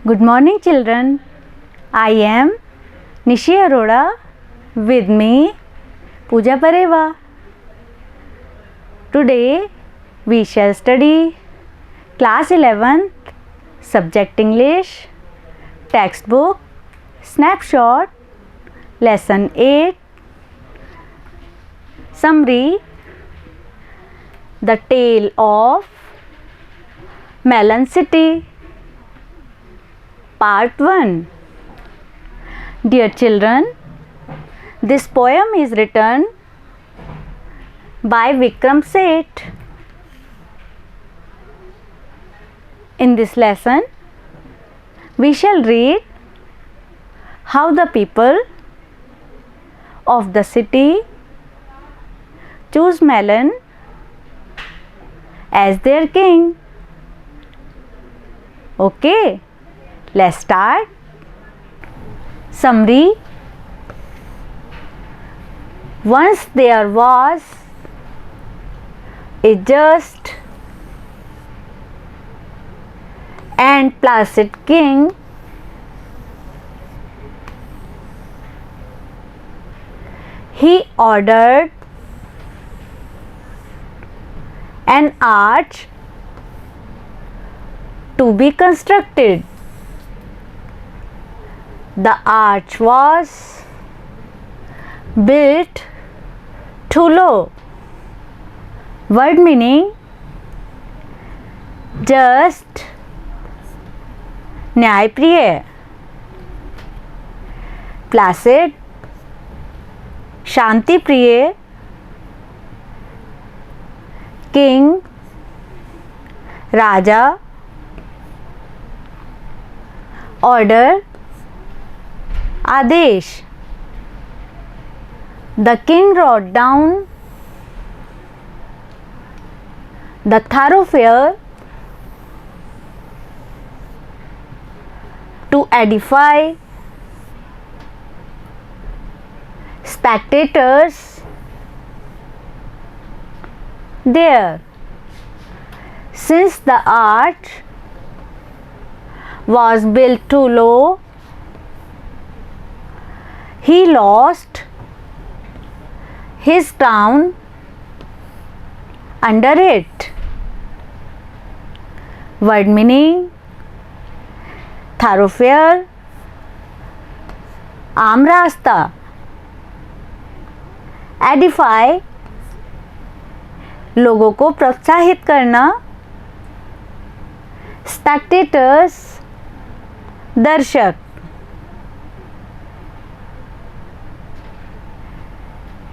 Good morning, children. I am Nishi Arora. With me, Pooja Pareva. Today, we shall study Class 11th, Subject English, Textbook, Snapshot, Lesson 8, Summary, The Tale of Melon City. Part 1. Dear children, this poem is written by Vikram Seth. In this lesson, we shall read how the people of the city choose Melon as their king. Okay, let's start. Summary. Once there was a just and placid king he ordered an arch to be constructed. The arch was built too low. Word meaning just, न्यायप्रिय, placid, शांति प्रिय, king, Raja, order, Adesh. The king wrote down the thoroughfare to edify spectators there. Since the arch was built too low, he lost his crown under it. Word meaning thoroughfare, आम रास्ता. Edify, लोगों को प्रोत्साहित करना. Spectators, दर्शक.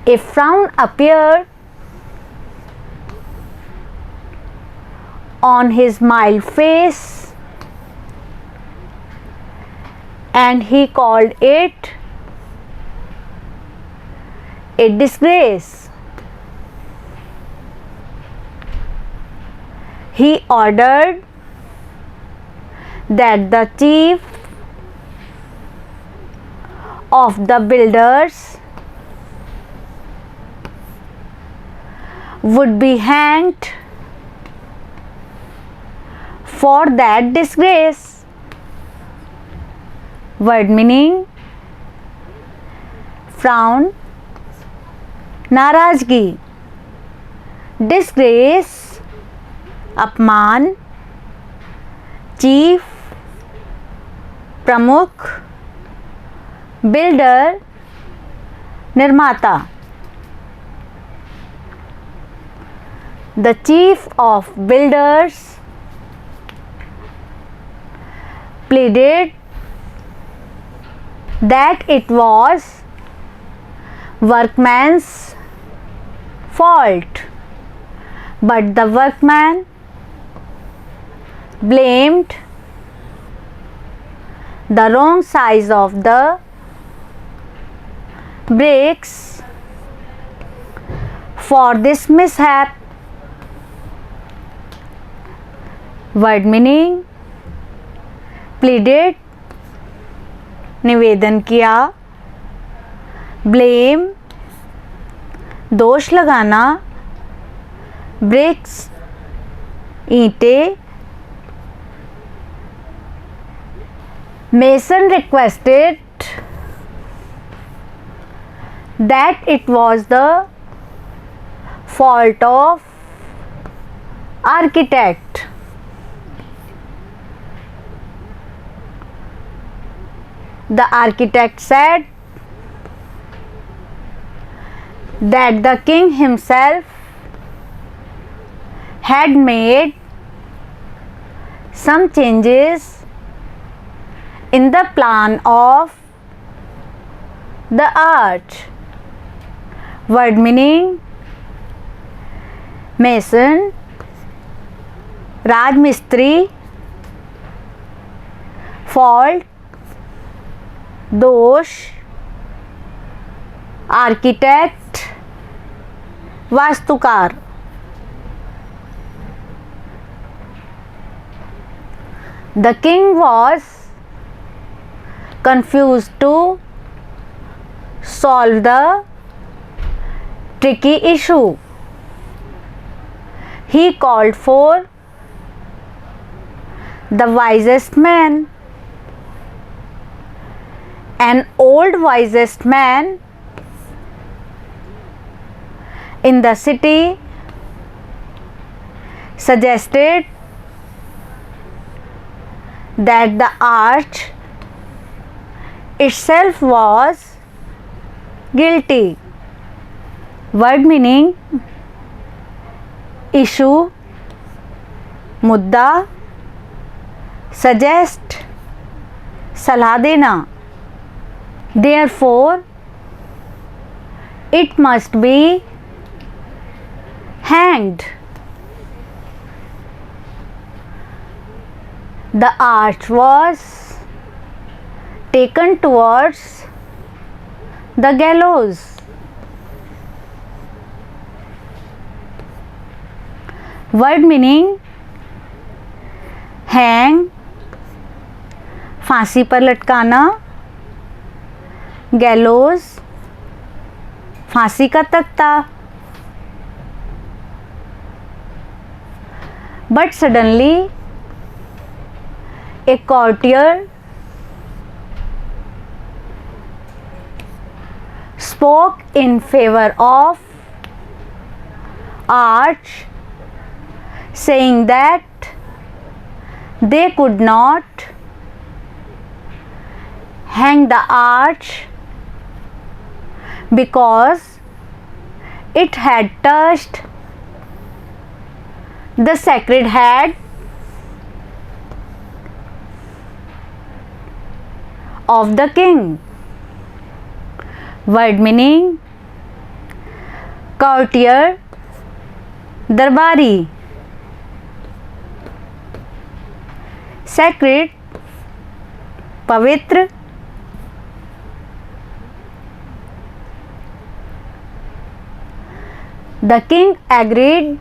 A frown appeared on his mild face and he called it a disgrace. He ordered that the chief of the builders would be hanged for that disgrace. Word meaning frown, नाराजगी. Disgrace, अपमान. Chief, प्रमुख. Builder, निर्माता. The chief of builders pleaded that it was workman's fault, but the workman blamed the wrong size of the bricks for this mishap. Word meaning pleaded, निवेदन किया. Blame, दोष लगाना. Bricks, ईंटें. Mason requested that it was the fault of architect. The architect said that the king himself had made some changes in the plan of the arch. Word meaning: mason, Rajmistri, fault, दोष, architect, वास्तुकार. The king was confused to solve the tricky issue. He called for the wisest man. An old wisest man in the city suggested that the arch itself was guilty. Word meaning: issue, मुद्दा, suggest, सलाह देना. Therefore, it must be hanged. The arch was taken towards the gallows. Word meaning: hang, फांसी पर लटकाना, गैलोज, फांसी का तख्ता. But suddenly a courtier spoke in favor of arch, saying that they could not hang the arch because it had touched the sacred head of the king. Word meaning: courtier, दरबारी. Sacred, पवित्र. The king agreed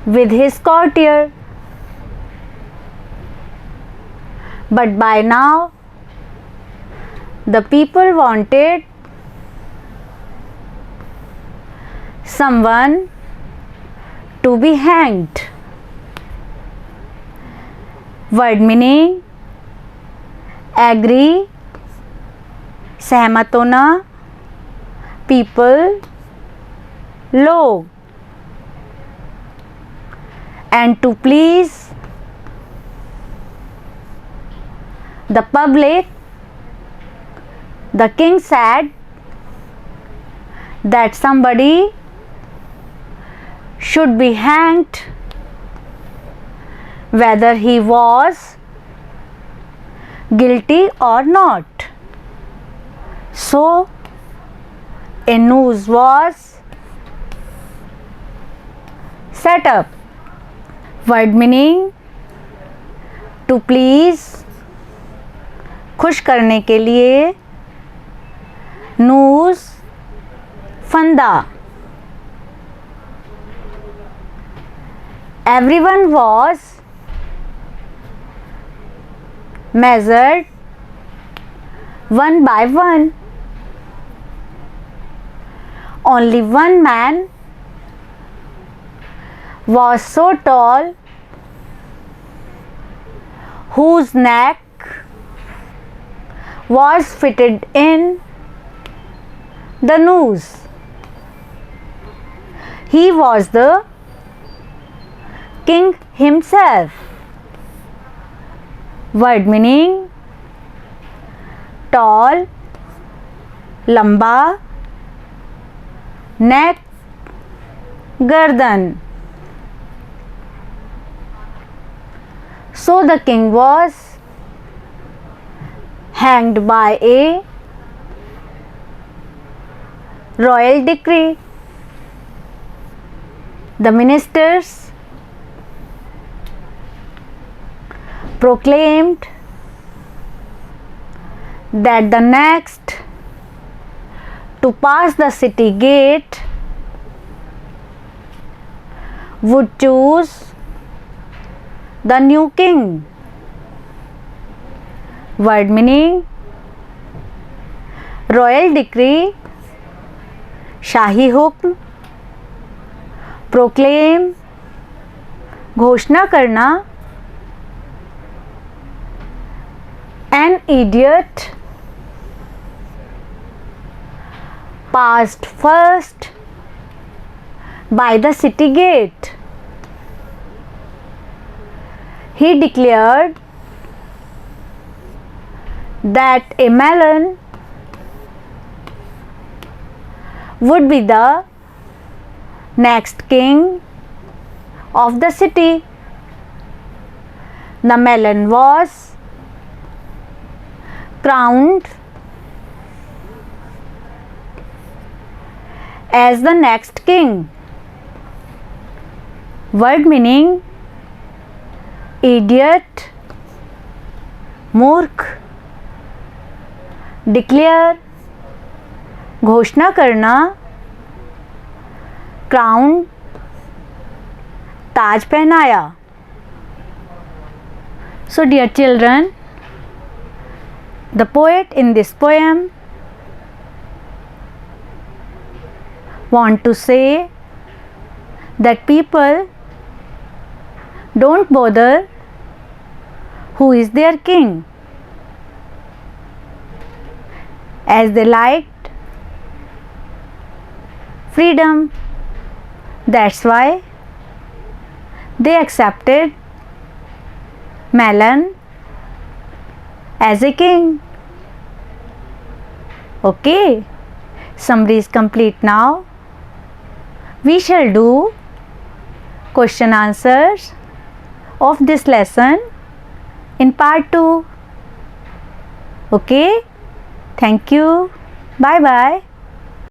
with his courtier, but by now the people wanted someone to be hanged. Word meaning: agree, सहमत होना, people, लोग. And to please the public, the king said that somebody should be hanged whether he was guilty or not. So a noose was set up. Word meaning: to please, खुश करने के लिए, noose, फंदा. Everyone was measured one by one. Only one man was so tall whose neck was fitted in the noose. He was the king himself. Word meaning: tall, lamba, neck, gardan. So the king was hanged by a royal decree. The ministers proclaimed that the next to pass the city gate would choose the new king. Word meaning: royal decree, शाही हुक्म, proclaim, घोषणा करना, an idiot passed first by the city gate. He declared that a melon would be the next king of the city. The melon was crowned as the next king. Word meaning: idiot, मूर्ख, declare, घोषणा करना, crown, ताज पहनाया. So dear children, the poet in this poem want to say that people don't bother who is their king, as they liked freedom. That's why they accepted melon as a king. Okay, summary is complete now. We shall do question answers of this lesson in part 2. Okay, thank you. Bye bye.